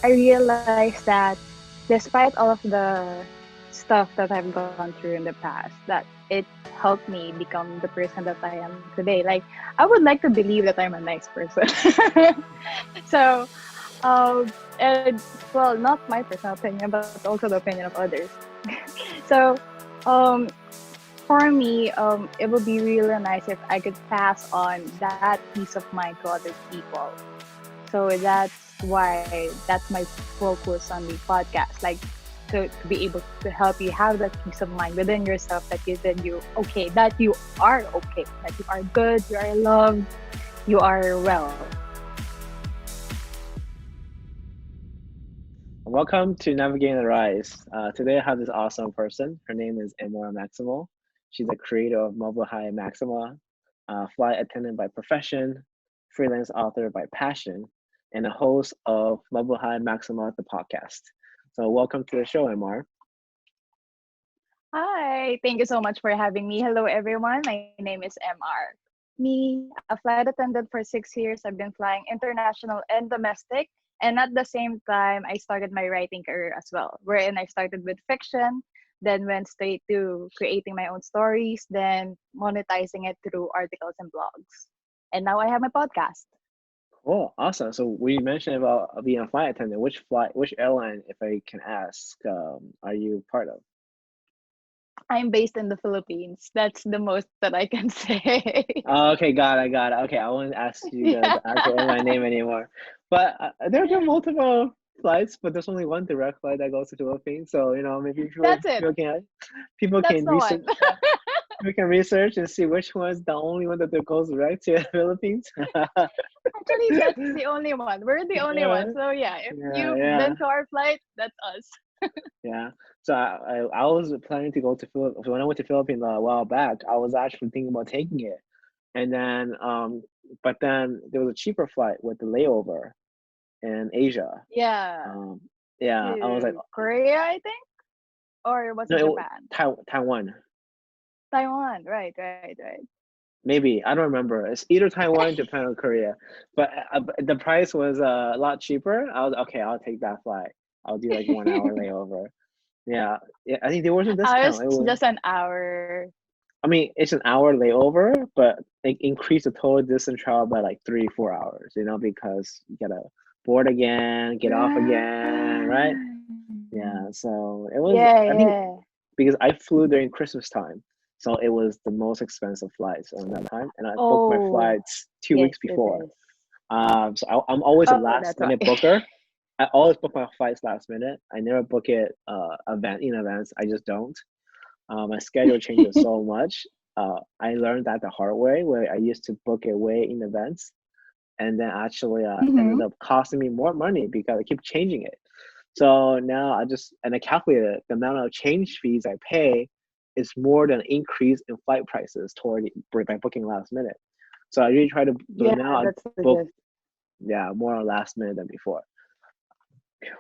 I realized that despite all of the stuff that I've gone through in the past, that it helped me become the person that I am today. Like, I would like to believe that I'm a nice person. So, and well, not my personal opinion, but also the opinion of others. So, um, for me, it would be really nice if I could pass on that peace of mind to other people. So that's my focus on the podcast. Like, to be able to help you have that peace of mind within yourself, that you are okay, that you are good, you are loved, you are well. Welcome to Navigating the Rise. Today I have this awesome person. Her name is MR Maximo. She's the creator of Mabuhai Maxima, flight attendant by profession, freelance author by passion, and a host of Mabuhai Maxima, the podcast. So welcome to the show, MR. Hi, thank you so much for having me. Hello, everyone. My name is MR. Me, a flight attendant for 6 years. I've been flying international and domestic. And at the same time, I started my writing career as well, wherein I started with fiction, then went straight to creating my own stories, then monetizing it through articles and blogs. And now I have my podcast. Cool, awesome. So we mentioned about being a flight attendant. Which airline, if I can ask, are you part of? I'm based in the Philippines. That's the most that I can say. Oh, okay, got it. Okay, I won't ask you Yeah. the actual airline name anymore. But there are multiple flights, but there's only one direct flight that goes to the Philippines. So maybe That's it. people That's can the one. research we can research and see which one's the only one that goes direct to the Philippines. Actually, that's the only one. We're the only Yeah, one. So yeah, if yeah, you've yeah, been to our flight, that's us. yeah. So I was planning to go to Philippines when I went to Philippines a while back. I was actually thinking about taking it, and then but then there was a cheaper flight with the layover in Asia. Yeah. Um, yeah, I was like, To Korea, I think? Or was no, it Japan? Taiwan, Taiwan. Right. maybe I don't remember. It's either Taiwan, Japan, or Korea. But the price was a lot cheaper. I was okay. I'll take that flight. I'll do like 1 hour layover. Yeah, yeah. I think there was a discount. Ours just an hour. I mean, it's an hour layover, but it increased the total distance travel by like 3, 4 hours. Because you gotta board again, get off again, right? Right. Yeah. So it was. Yeah, I think yeah. because I flew during Christmas time, so it was the most expensive flights on that time, and I booked my Oh, flights two yes, weeks it before. is. So I'm always a Oh, last that's why. minute booker. I always book my flights last minute. I never book it in advance. I just don't. My schedule changes so much. I learned that the hard way, where I used to book it way in advance, and then actually ended Mm-hmm. up costing me more money because I keep changing it. So now I calculated the amount of change fees I pay is more than increase in flight prices by booking last minute. So I really try to, so Yeah, now I that's the book, gist. yeah, more on last minute than before.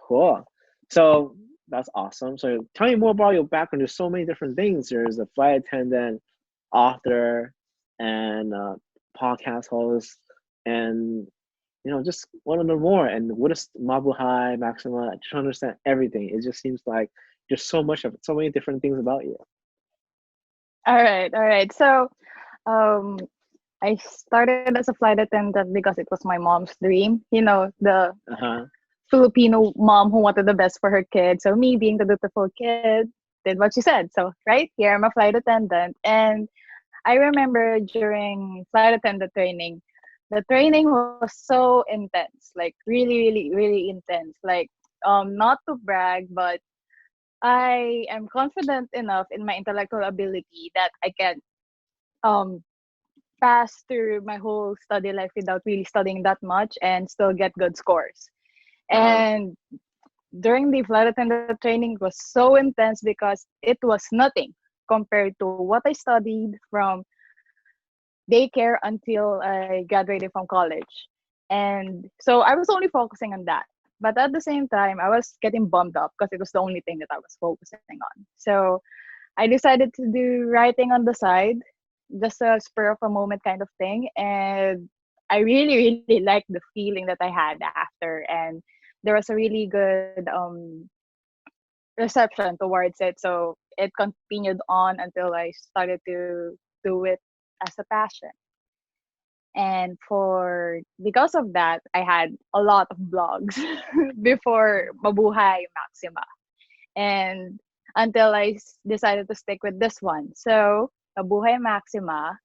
Cool. So that's awesome. So tell me more about your background. There's so many different things. There's a flight attendant, author, and podcast host, and just want to know more. And what is Mabuhai Maxima? I just understand everything. It just seems like there's so many different things about you. All right. So, um, I started as a flight attendant because it was my mom's dream. The Uh huh. Filipino mom who wanted the best for her kid. So me being the dutiful kid did what she said. So right here I'm a flight attendant. And I remember during flight attendant training, the training was so intense, like really intense. Like not to brag, but I am confident enough in my intellectual ability that I can um pass through my whole study life without really studying that much and still get good scores. Uh huh. And during the flight attendant training was so intense because it was nothing compared to what I studied from daycare until I graduated from college. And so I was only focusing on that. But at the same time, I was getting bummed up because it was the only thing that I was focusing on. So I decided to do writing on the side, just a spur of a moment kind of thing. And I really liked the feeling that I had after. And there was a really good reception towards it. So it continued on until I started to do it as a passion. And for because of that, I had a lot of blogs before Mabuhay Maxima, and until decided to stick with this one. So Mabuhay Maxima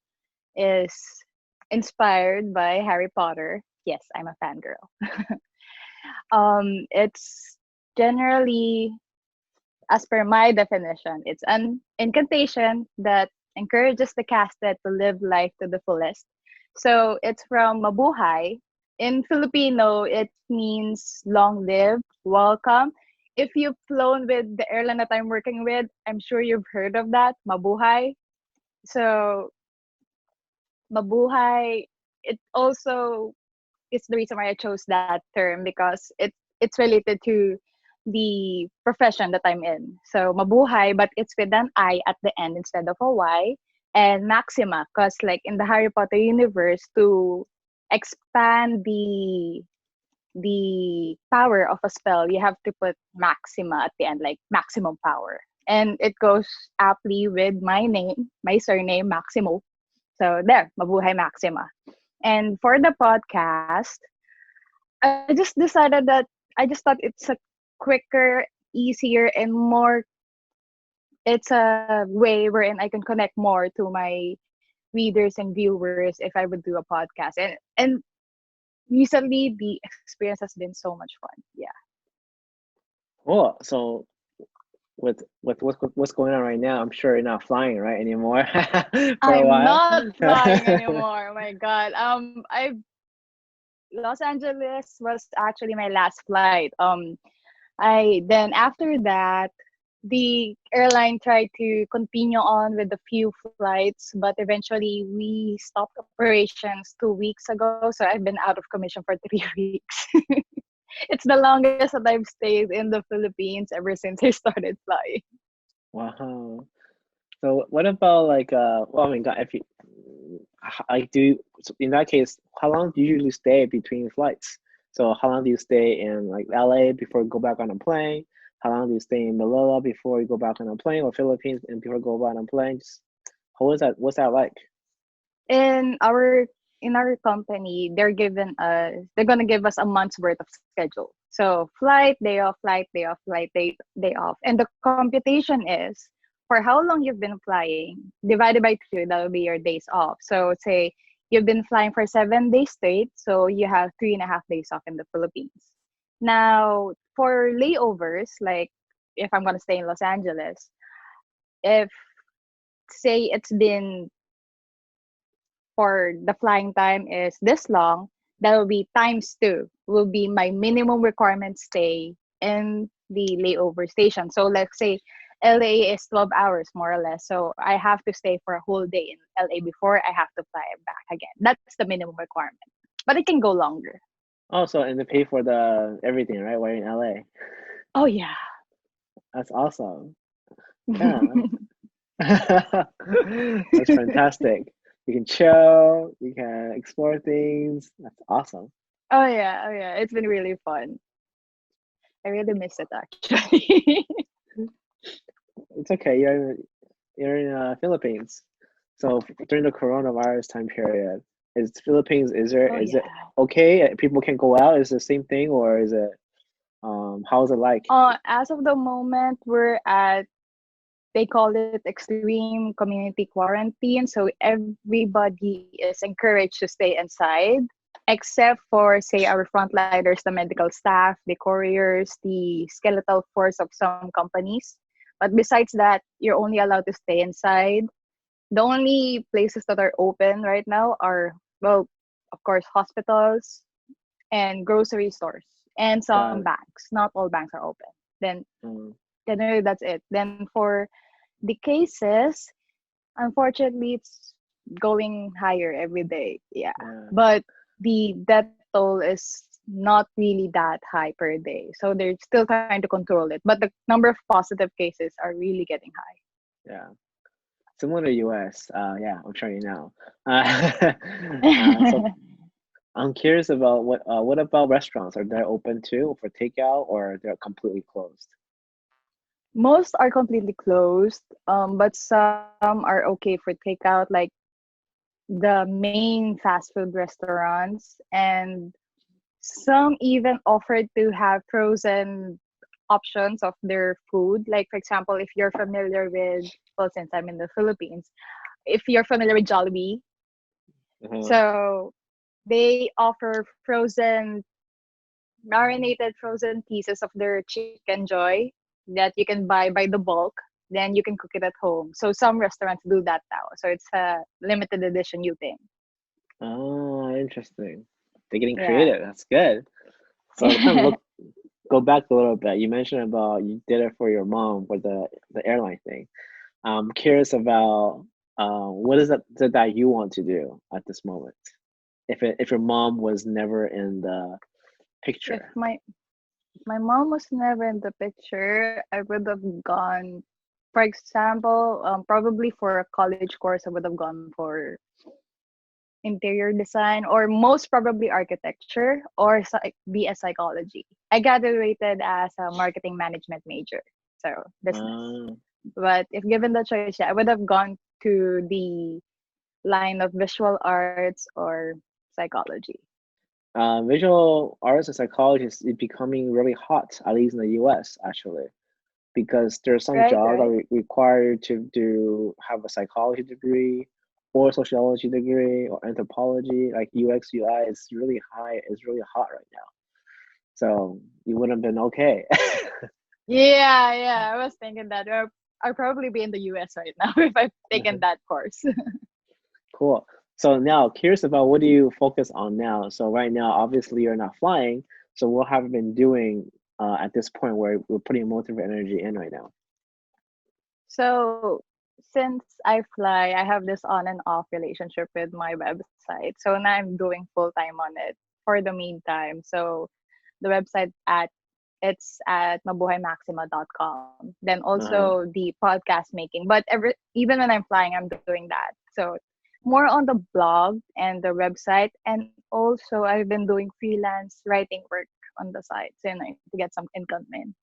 is inspired by Harry Potter. Yes, I'm a fangirl. It's generally, as per my definition, it's an incantation that encourages the casted to live life to the fullest. So it's from Mabuhay. In Filipino, it means long live, welcome. If you've flown with the airline that I'm working with, I'm sure you've heard of that, Mabuhay. So Mabuhay, it also is the reason why I chose that term, because it's related to the profession that I'm in. So Mabuhay, but it's with an I at the end instead of a Y. And Maxima, because like in the Harry Potter universe, to expand the power of a spell, you have to put Maxima at the end, like maximum power. And it goes aptly with my name, my surname, Maximo. So there, Mabuhay Maxima. And for the podcast, I just decided that I just thought it's a quicker, easier, and more, it's a way wherein I can connect more to my readers and viewers if I would do a podcast. And recently the experience has been so much fun. Yeah. Cool. So what's going on right now, I'm sure you're not flying right anymore for a I'm while. not flying anymore. Oh my god. I Los Angeles was actually my last flight. I then after that, the airline tried to continue on with a few flights, but eventually we stopped operations 2 weeks ago. So I've been out of commission for 3 weeks. It's the longest that I've stayed in the Philippines ever since I started flying. Wow. So what about like well, I mean, if you like so in that case, how long do you usually stay between flights? So how long do you stay in like LA before you go back on a plane? How long do you stay in Manila before you go back on a plane, or Philippines and before you go back on a plane? Just, how is that? What's that like? In our company, they're gonna give us a month's worth of schedule. So flight, day off, flight, day off, flight, day off. And the computation is for how long you've been flying, divided by two, that will be your days off. So say you've been flying for 7 days straight, so you have 3.5 days off in the Philippines. Now for layovers, like if I'm gonna stay in Los Angeles, if say it's been for the flying time is this long, that will be times two, will be my minimum requirement stay in the layover station. So let's say LA is 12 hours more or less. So I have to stay for a whole day in LA before I have to fly back again. That's the minimum requirement. But it can go longer. Also, and to pay for the everything, right? While you're in LA. Oh yeah. That's awesome. Yeah. That's fantastic. You can chill, you can explore things. That's awesome. Oh yeah, oh yeah. It's been really fun. I really miss it actually. It's okay. You're in Philippines. So during the coronavirus time period, is Philippines Oh is it yeah. okay? People can go out. Is it the same thing, or is it how is it like? As of the moment, we're at, they call it extreme community quarantine. So everybody is encouraged to stay inside, except for, say, our frontliners, the medical staff, the couriers, the skeletal force of some companies. But besides that, you're only allowed to stay inside. The only places that are open right now are, well, of course, hospitals and grocery stores and some Got it. banks. Not all banks are open. Then Um, generally that's it. Then for the cases, unfortunately, it's going higher every day. Yeah. yeah, But the death toll is not really that high per day. So they're still trying to control it. But the number of positive cases are really getting high. yeah. Similar to US. Yeah, I'm sure you know. So I'm curious about what about restaurants? Are they open too for takeout or they're completely closed? Most are completely closed, but some are okay for takeout, like the main fast food restaurants, and some even offered to have frozen options of their food. Like, for example, if you're familiar with, well, since I'm in the Philippines, if you're familiar with Jollibee, Uh-huh. so they offer frozen, marinated frozen pieces of their chicken joy that you can buy by the bulk. Then you can cook it at home. So some restaurants do that now. So it's a limited edition you thing. Oh, interesting. They're getting Yeah. creative. That's good. So kind of go back a little bit. You mentioned about you did it for your mom for the airline thing. I'm curious about what is that you want to do at this moment? If your mom was never in the If picture. my mom was never in the picture, I would have gone, for example, probably for a college course, I would have gone for interior design, or most probably architecture, or BS psychology. I graduated as a marketing management major, so business. Uh, But if given the choice, yeah, I would have gone to the line of visual arts or psychology. Visual arts and psychology is becoming really hot, at least in the US, actually, because there's some Right, jobs that right. require you to have a psychology degree or sociology degree or anthropology, like UX, UI is really high, is really hot right now. So you would have been okay. Yeah, yeah. I was thinking that I'd probably be in the US right now if I've taken that course. Cool. So now, curious about what do you focus on now? So right now, obviously you're not flying. So what have you been doing at this point where we're putting most of our energy in right now? So since I fly, I have this on and off relationship with my website. So now I'm doing full time on it for the meantime. So the website it's at mabuhaimaxima.com. Then Uh-huh. also the podcast making. But even when I'm flying, I'm doing that. So more on the blog and the website, and also I've been doing freelance writing work on the side, so to get some income in.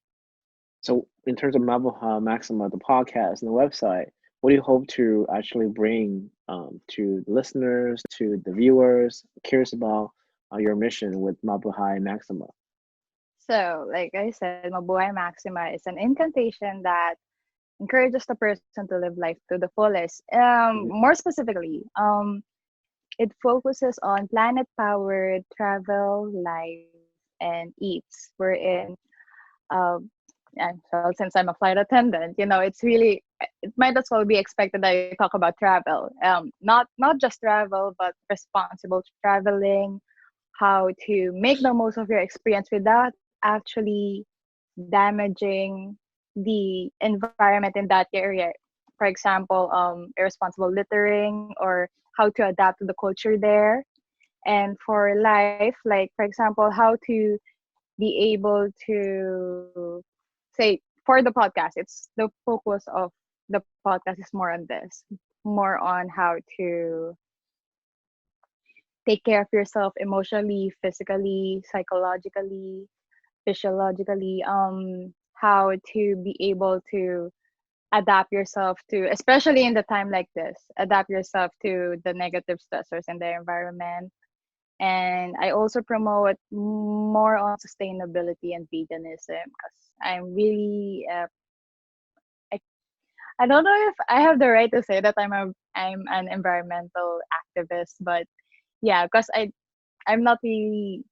So in terms of Mabuhai Maxima, the podcast and the website, what do you hope to actually bring to the listeners, to the viewers? Curious about your mission with Mabuhai Maxima. So, like I said, Mabuhay Maxima is an incantation that encourages the person to live life to the fullest. Mhm. More specifically, it focuses on planet-powered travel, life, and eats. Um, and so since I'm a flight attendant, it's really, it might as well be expected that I talk about travel. Not just travel, but responsible traveling, how to make the most of your experience without actually damaging the environment in that area. For example, irresponsible littering, or how to adapt to the culture there. And for life, like for example, how to be able to say, for the podcast, it's the focus of the podcast is more on this, more on how to take care of yourself emotionally, physically, psychologically, physiologically, how to be able to adapt yourself to, especially in the time like this, adapt yourself to the negative stressors in the environment. And I also promote more on sustainability and veganism, because I'm really I, I don't know if I have the right to say that I'm an environmental activist, but yeah, because I'm not really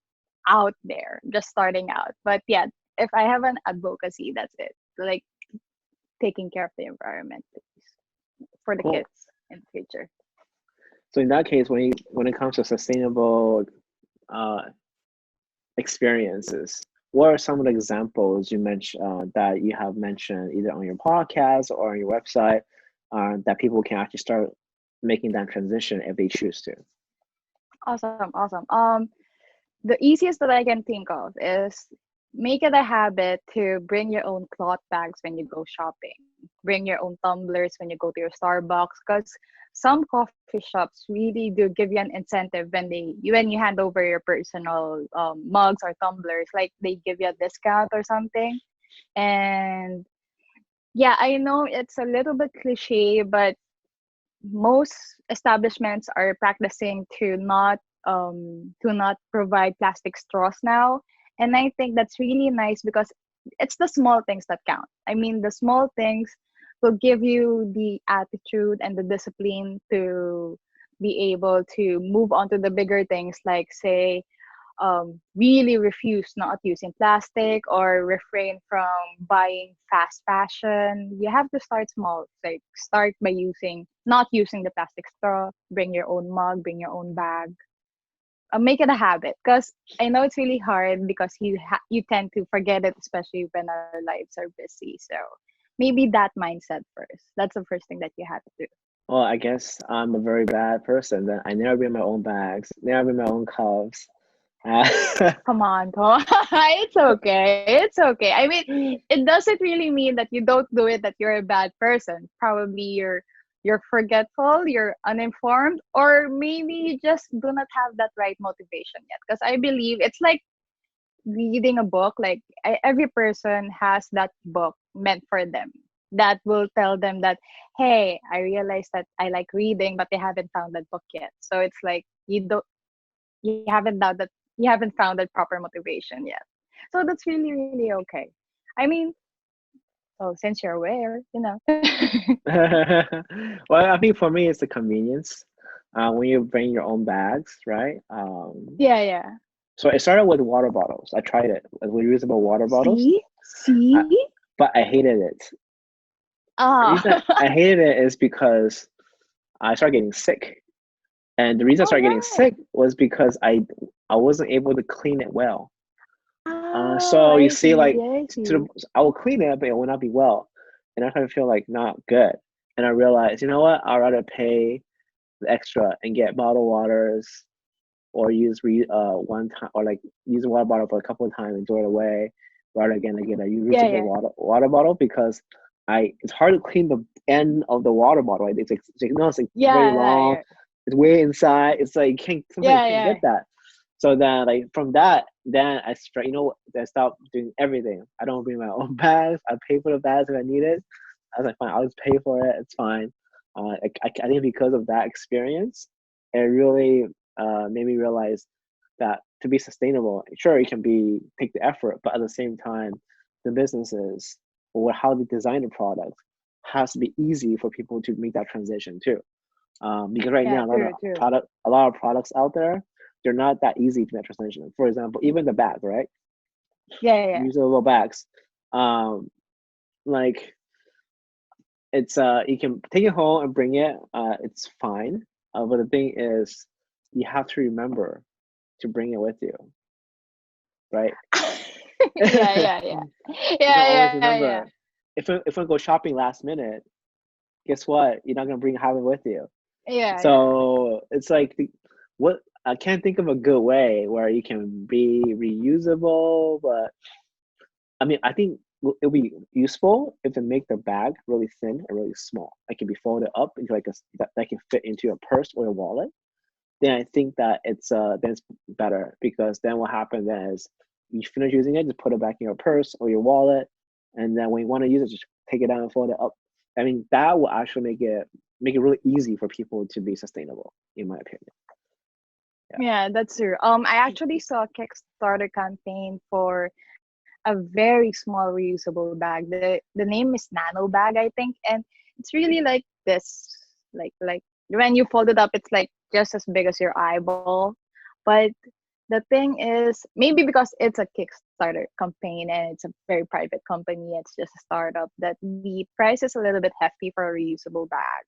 out there, just starting out. But yeah, if I have an advocacy, that's it. Like taking care of the environment for the Cool. kids in the future. So in that case, when it comes to sustainable uh, experiences, what are some of the examples you mentioned that you have mentioned either on your podcast or on your website that people can actually start making that transition if they choose to? Awesome, awesome. The easiest that I can think of is make it a habit to bring your own cloth bags when you go shopping. bring your own tumblers when you go to your Starbucks, because some coffee shops really do give you an incentive when you hand over your personal mugs or tumblers, like they give you a discount or something. And yeah, I know it's a little bit cliche, but most establishments are practicing to not provide plastic straws now. And I think that's really nice because it's the small things that count. I mean, the small things will give you the attitude and the discipline to be able to move on to the bigger things, like say really refuse not using plastic or refrain from buying fast fashion. You have to start small. Like start by using not using the plastic straw. Bring your own mug. Bring your own bag. Make it a habit, because I know it's really hard because you tend to forget it, especially when our lives are busy. So maybe that mindset first. That's the first thing that you have to do. Well, I guess I'm a very bad person. Then I never bring my own bags, never bring my own cups. Come on, Paul. It's okay. It's okay. I mean, it doesn't really mean that you don't do it that you're a bad person. Probably you're forgetful, you're uninformed, or maybe you just do not have that right motivation yet. Because I believe it's like reading a book. Like every person has that book meant for them that will tell them that, hey, I realized that I like reading, but they haven't found that book yet. So it's like you haven't found that proper motivation yet. So that's really, really okay. I mean, oh, since you're aware, you know. Well, I think for me, it's the convenience. When you bring your own bags, right? Yeah, yeah. So it started with water bottles. I tried it with reusable water bottles, See? I, See? but I hated it. The Ah. reason I hated it is because I started getting sick. And the reason I Oh started getting no. sick was because I wasn't able to clean it well. Oh, So you I see, see. like, I to see. I will clean it, but it will not be well, and I kind of feel like not good. And I realized, you know what? I'd rather pay the extra and get bottled waters, or use one time, or like use a water bottle for a couple of times and throw it away, rather again to get a Yeah, reusable yeah. water bottle, because I it's hard to clean the end of the water bottle. Right? It's like very Yeah, long. yeah, It's way inside. It's like you can't sometimes yeah, you can't yeah. get that. So then, like from that, then I start. You know, I stopped doing everything. I don't bring my own bags. I pay for the bags if I need it. I was like, fine, I'll just pay for it. It's fine. I think because of that experience, it really made me realize that to be sustainable, sure, it can be take the effort, but at the same time, the businesses or how they design the product has to be easy for people to make that transition too. Because right Yeah, now, true, true. a lot of products out there, they're not that easy to make transition. For example, even the bag, right? Yeah, yeah. Reusable bags, um, like it's you can take it home and bring it. It's fine. But the thing is, you have to remember to bring it with you, right? Yeah, yeah, yeah. You can Yeah, always yeah, yeah. remember if I go shopping last minute, guess what? You're not gonna have it with you. Yeah, yeah. So it's like what I can't think of a good way where you can be reusable, but I mean I think it'll be useful if they make the bag really thin and really small. It can be folded up into like that can fit into a purse or a wallet. Then I think that it's better, because then what happens then is you finish using it, just put it back in your purse or your wallet, and then when you want to use it, just take it down and fold it up. I mean, that will actually make it really easy for people to be sustainable, in my opinion. Yeah. Yeah, that's true. I actually saw a Kickstarter campaign for a very small reusable bag. The name is Nano Bag, I think, and it's really like this, like when you fold it up, it's like just as big as your eyeball. But the thing is, maybe because it's a Kickstarter campaign and it's a very private company, it's just a startup, that the price is a little bit hefty for a reusable bag.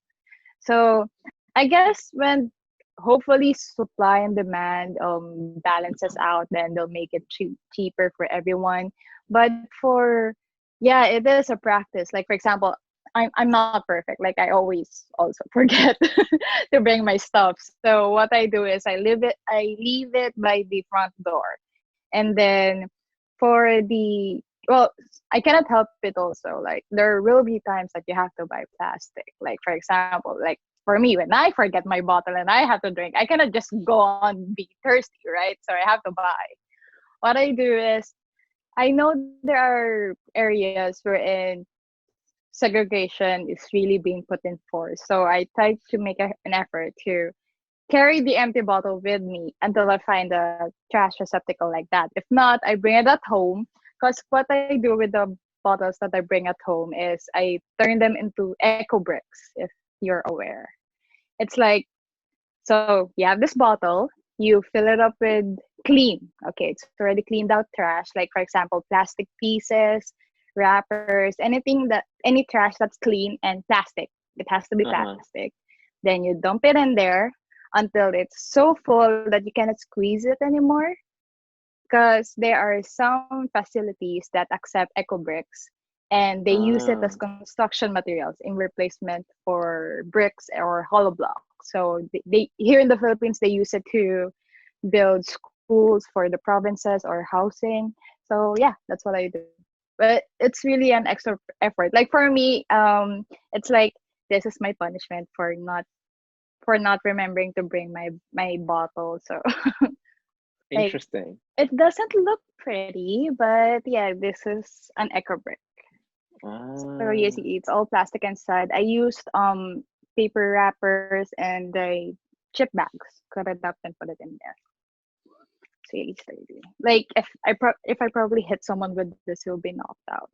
So I guess when hopefully supply and demand balances out, then they'll make it cheaper for everyone. But for yeah, it is a practice. Like for example, I'm not perfect. Like I always also forget to bring my stuff. So what I do is I leave it by the front door. And then for the well, I cannot help it also. Like there will be times that you have to buy plastic. Like for example, like for me, when I forget my bottle and I have to drink, I cannot just go on be thirsty, right? So I have to buy. What I do is I know there are areas wherein segregation is really being put in force. So I try to make an effort to carry the empty bottle with me until I find a trash receptacle like that. If not, I bring it at home. Because what I do with the bottles that I bring at home is I turn them into eco bricks, if you're aware. It's like, so you have this bottle, you fill it up with clean. Okay, it's already cleaned out trash, like for example, plastic pieces, wrappers, any trash that's clean and plastic. It has to be Uh-huh. plastic. Then you dump it in there until it's so full that you cannot squeeze it anymore. Because there are some facilities that accept eco bricks and they use it as Ah. construction materials in replacement for bricks or hollow blocks. So they here in the Philippines they use it to build schools for the provinces or housing. So yeah, that's what I do. But it's really an extra effort. Like for me, it's like this is my punishment for not remembering to bring my bottle. So like Interesting. it doesn't look pretty, but yeah, this is an eco brick. So you Ah. see, it's all plastic inside. I used paper wrappers and the chip bags, cut it up and put it in there. It's really sturdy. Like if I probably hit someone with this, he'll be knocked out.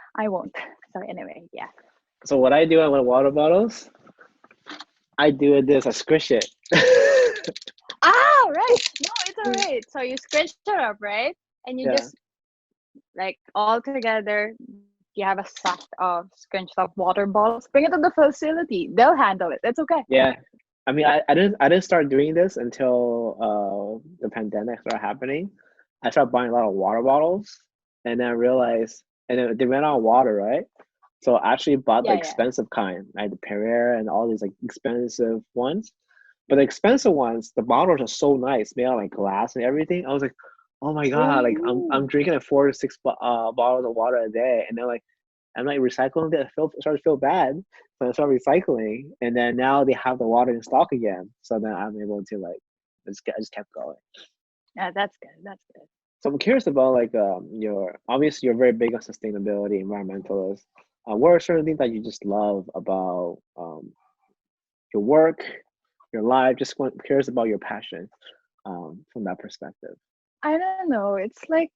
I won't. So anyway, yeah. So what I do with water bottles, I do this. I squish it. Ah, right. No, it's alright. So you scrunch it up, right? And you Yeah. just like all together you have a sack of scrunched up water bottles, bring it to the facility. They'll handle it. It's okay. Yeah. I mean, I didn't start doing this until the pandemic started happening. I started buying a lot of water bottles, and then I realized, and then they ran out of water, right? So I actually bought the Yeah, yeah. expensive kind, like the Perrier and all these like expensive ones. But the expensive ones, the bottles are so nice, made out of like glass and everything. I was like, oh my god, like I'm Oh, drinking like 4 to 6 bottles of water a day, and then like I'm like recycling it. Started to feel bad, so I started recycling, and then now they have the water in stock again. So then I'm able to like I just kept going. yeah, that's good. That's good. So I'm curious about like your obviously you're very big on sustainability, environmentalist. What are certain things that you just love about your work, your life? Curious about your passion from that perspective. I don't know. It's like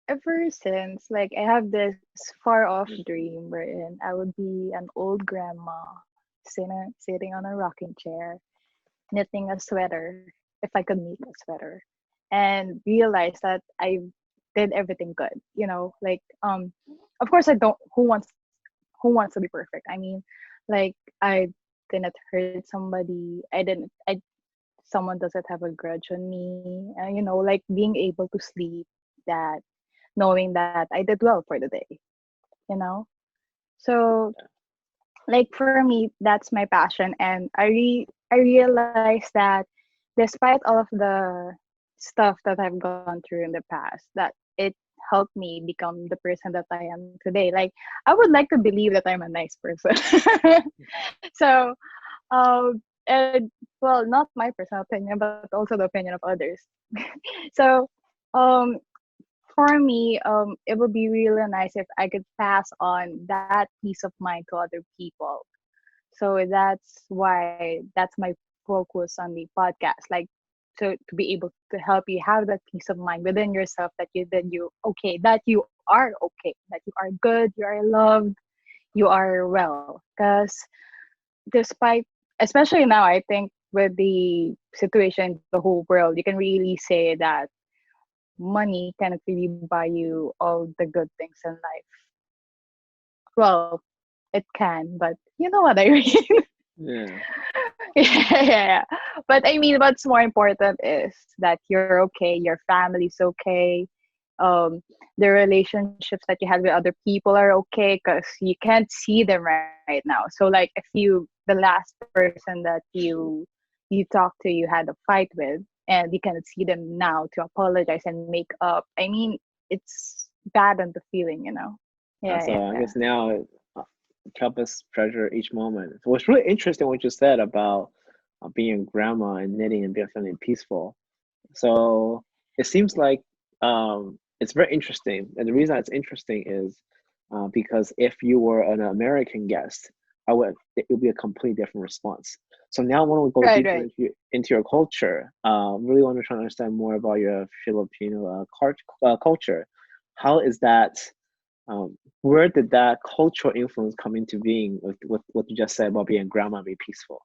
ever since like I have this far off dream wherein I would be an old grandma sitting on a rocking chair knitting a sweater if I could knit a sweater and realize that I did everything good. You know, like of course I don't who wants to be perfect. I mean, like I didn't hurt somebody. I someone doesn't have a grudge on me. You know, like being able to sleep that knowing that I did well for the day, you know? So like for me that's my passion and I realized that despite all of the stuff that I've gone through in the past that it helped me become the person that I am today. Like I would like to believe that I'm a nice person. So and well not my personal opinion but also the opinion of others. So um for me, it would be really nice if I could pass on that peace of mind to other people. So that's my focus on the podcast. Like to be able to help you have that peace of mind within yourself that you are okay, that you are good, you are loved, you are well. Because despite especially now I think with the situation in the whole world, you can really say that money cannot really buy you all the good things in life. Well, it can, but you know what I mean. Yeah. Yeah, yeah. But I mean, what's more important is that you're okay, your family's okay, um, the relationships that you have with other people are okay because you can't see them right now. So, like, if the last person that you talked to, you had a fight with, and you cannot see them now to apologize and make up. I mean, it's bad on the feeling, you know. Yeah, So I yeah. guess now it help us treasure each moment. So what's really interesting what you said about being a grandma and knitting and being feeling peaceful. So it seems like it's very interesting, and the reason it's interesting is because if you were an American guest, it would be a completely different response. So now I want to go Right, deeper right. into your culture. Really want to try to understand more about your Filipino culture. How is that? Where did that cultural influence come into being with what you just said about being grandma, be peaceful?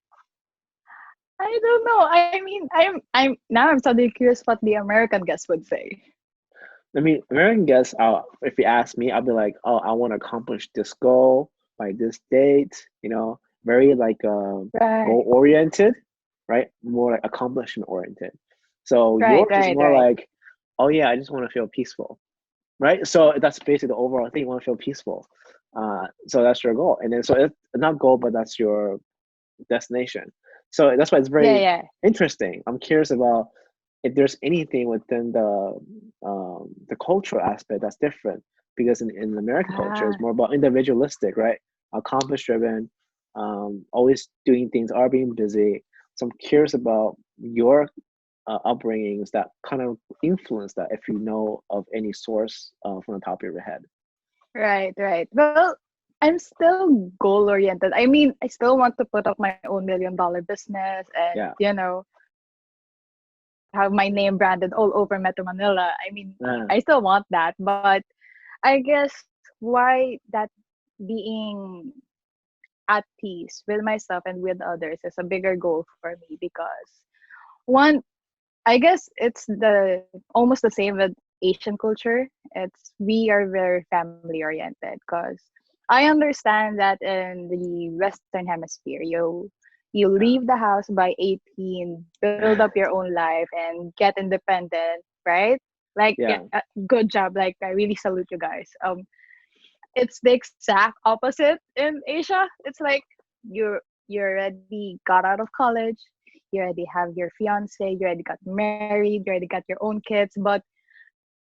I don't know. I mean, I'm suddenly curious what the American guest would say. I mean, American guests, if you ask me, I'll be like, oh, I want to accomplish this goal by this date, very like goal Right, oriented, right? More like accomplishment oriented. So right, yours is right, more right. like, oh yeah, I just want to feel peaceful, right? So that's basically the overall thing. You want to feel peaceful. So that's your goal. And then, so it's not goal, but that's your destination. So that's why it's Yeah, very yeah. interesting. I'm curious about if there's anything within the cultural aspect that's different, because in American culture it's Ah, more about individualistic, right? Accomplish driven, always doing things, are being busy. So I'm curious about your upbringings that kind of influence that, if you know of any source from the top of your head. right, right. Well, I'm still goal oriented. I mean, I still want to put up my own $1 million business and, Yeah. have my name branded all over Metro Manila. I mean, Uh, I still want that, but I guess why that being at peace with myself and with others is a bigger goal for me because one, I guess it's the almost the same with Asian culture. It's we are very family oriented because I understand that in the Western Hemisphere, you leave the house by 18, build up your own life, and get independent, right? Like, yeah, yeah. good job. Like, I really salute you guys. It's the exact opposite in Asia. It's like you already got out of college, you already have your fiance, you already got married, you already got your own kids, but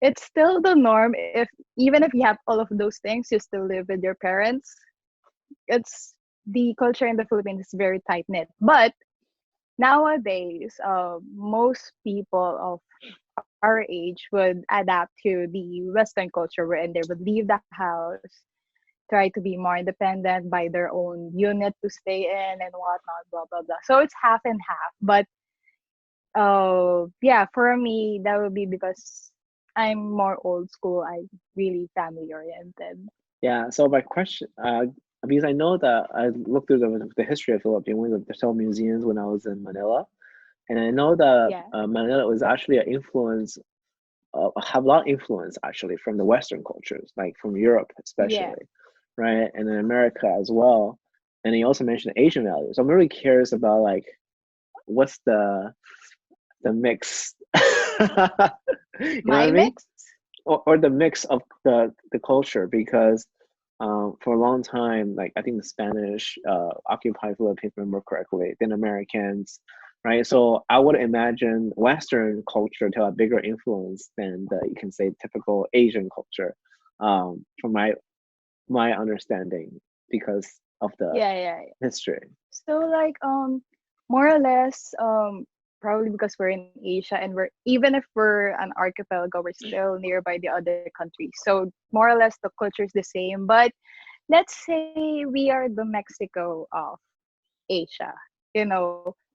it's still the norm. If even if you have all of those things, you still live with your parents. It's the culture in the Philippines is very tight knit. But nowadays, most people of our age would adapt to the Western culture wherein they would leave the house, try to be more independent, buy their own unit to stay in and whatnot, blah blah blah. So it's half and half. But yeah, for me that would be because I'm more old school. I'm really family oriented. Yeah, so my question, because I know that I looked through the history of Philippines, went to several museums when I was in Manila, and I know that Yeah, Manila was actually an influence, have a lot of influence actually from the Western cultures, like from Europe yeah. especially, right, and then America as well. And you also mentioned Asian values. I'm really curious about like what's the mix, you know what My I mean? mix. Or the mix of the culture, because for a long time, like I think the Spanish occupied Philippines, if I remember correctly, then Americans, right? So I would imagine Western culture to have a bigger influence than the, you can say, typical Asian culture, from my understanding, because of the Yeah, yeah, yeah. history. So like more or less probably because we're in Asia and we're even if we're an archipelago, we're still nearby the other countries. So more or less the culture is the same. But let's say we are the Mexico of Asia.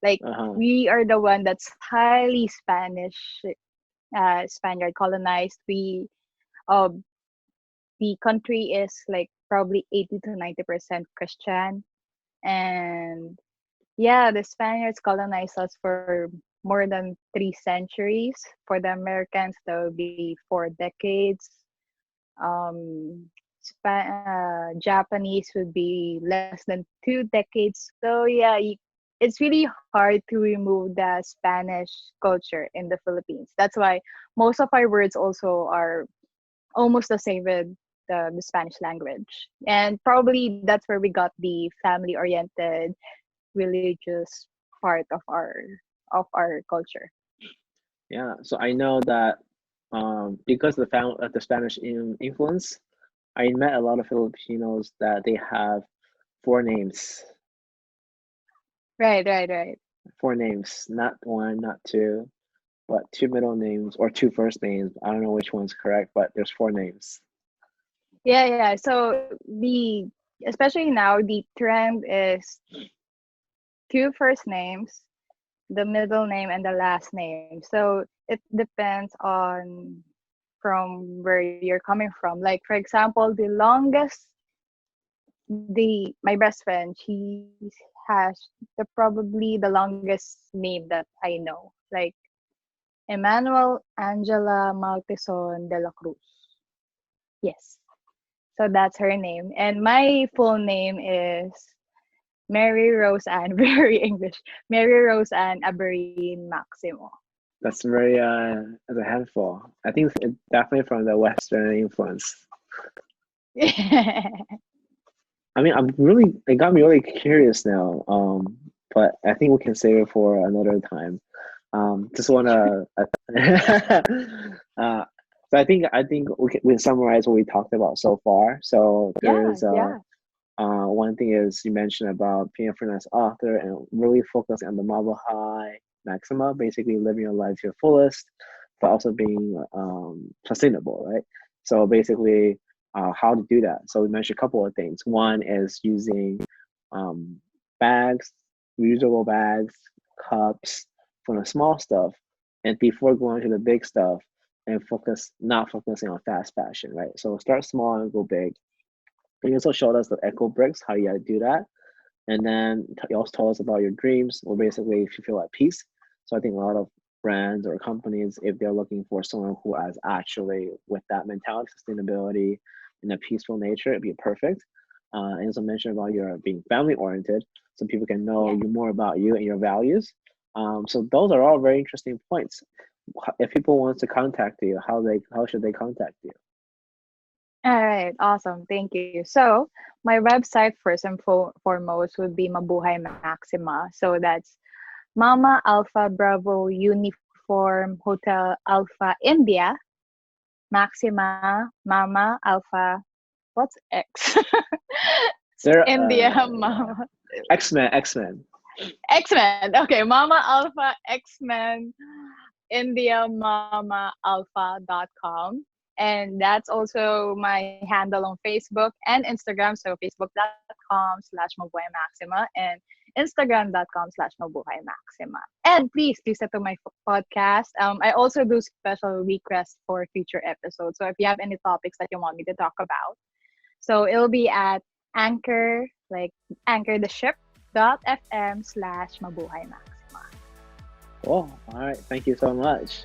Like Uh-huh. we are the one that's highly Spanish, Spaniard colonized. Uh, the country is like probably 80 to 90% Christian, and yeah, the Spaniards colonized us for more than 3 centuries. For the Americans, that would be 4 decades. Japanese would be less than 2 decades. So yeah, it's really hard to remove the Spanish culture in the Philippines. That's why most of our words also are almost the same with the Spanish language. And probably that's where we got the family oriented religious part of our culture. Yeah. So I know that. because of the Spanish influence, I met a lot of Filipinos that they have four names. Right, right, right. Four names, not one, not two, but two middle names or two first names. I don't know which one's correct, but there's four names. Yeah, yeah. So the especially now the trend is two first names, the middle name and the last name. So it depends on from where you're coming from. Like for example, the longest the my best friend, she has probably the longest name that I know. Like Emmanuel Angela Maltison de la Cruz. Yes. So that's her name. And my full name is Mary Rose Ann, very English. Mary Rose Ann Aberine Maximo. That's very as a handful. I think it's definitely from the Western influence. I mean, it got me really curious now. But I think we can save it for another time. Just wanna, so I think we summarize what we talked about so far. So Yeah, there's yeah. one thing is you mentioned about being a freelance author and really focusing on the Mabuhai Maxima, basically living your life to your fullest, but also being sustainable, right? So basically, how to do that. So we mentioned a couple of things. One is using bags, reusable bags, cups from the small stuff, and before going to the big stuff, and not focusing on fast fashion, right? So start small and go big. You also showed us the eco bricks, how you gotta do that. And then you also told us about your dreams, or basically if you feel at peace. So I think a lot of brands or companies, if they're looking for someone who has actually with that mentality, sustainability, and a peaceful nature, it'd be perfect. And also mentioned about your being family oriented, so people can know Yeah. you more about you and your values. So those are all very interesting points. If people want to contact you, how should they contact you? All right, awesome. Thank you. So, my website first and foremost would be Mabuhay Maxima. So that's Mama Alpha Bravo Uniform Hotel Alpha India Maxima Mama Alpha. What's X? There, India Mama X Men. X-Men. Okay, Mama Alpha X-Men India Mama Alpha.com. And that's also my handle on Facebook and Instagram. So facebook.com/Mabuhay Maxima and Instagram.com/Mabuhay Maxima. And please listen to my podcast. I also do special requests for future episodes. So if you have any topics that you want me to talk about, so it'll be at Anchor, like Anchor the Ship .fm/Mabuhay Maxima. Oh, all right. Thank you so much.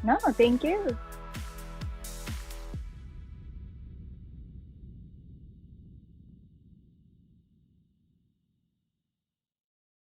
No, thank you.